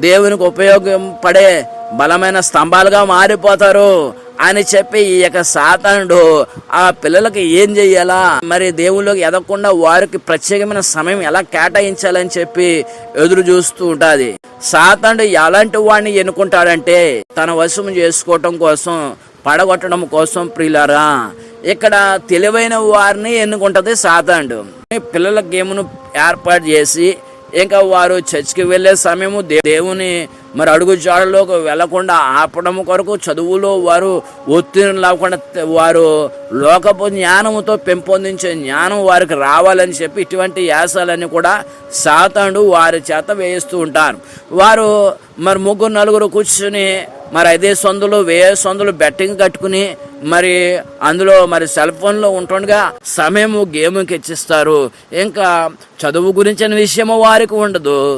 దేవునికి ఉపయోగపడే బలమైన స్తంభాలుగా మారిపోతారు అని చెప్పి ఈ యొక్క సాతానుడు ఆ పిల్లలకి ఏం చెయ్యాలా, మరి దేవుళ్ళకి ఎదగకుండా వారికి ప్రత్యేకమైన సమయం ఎలా కేటాయించాలని చెప్పి ఎదురు చూస్తూ ఉంటుంది. సాతానుడు ఎలాంటి వాడిని ఎన్నుకుంటాడంటే తన వశం చేసుకోవటం కోసం, పడగొట్టడం కోసం ప్రియులారా. ఇక్కడ తెలివైన వారిని ఎన్నుకుంటుంది సాతానుడు. పిల్లల గేమ్ను ఏర్పాటు చేసి ఇంకా వారు చర్చికి వెళ్ళే సమయము దేవుని మరి అడుగు జాడలోకి వెళ్లకుండా ఆపడం కొరకు, చదువులో వారు ఒత్తిడి లేకుండా వారు లోకపు జ్ఞానముతో పెంపొందించే జ్ఞానం వారికి రావాలని చెప్పి ఇటువంటి యాసాలన్నీ కూడా సాతానుడు వారి చేత వేయిస్తూ ఉంటారు. వారు మరి 3-4 కూర్చుని మరి 500 1000 బెట్టింగ్ కట్టుకుని మరి అందులో మరి సెల్ ఫోన్లో ఉంటుండగా సమయము గేమ్కి ఇచ్చిస్తారు. ఇంకా చదువు గురించిన విషయము వారికి ఉండదు.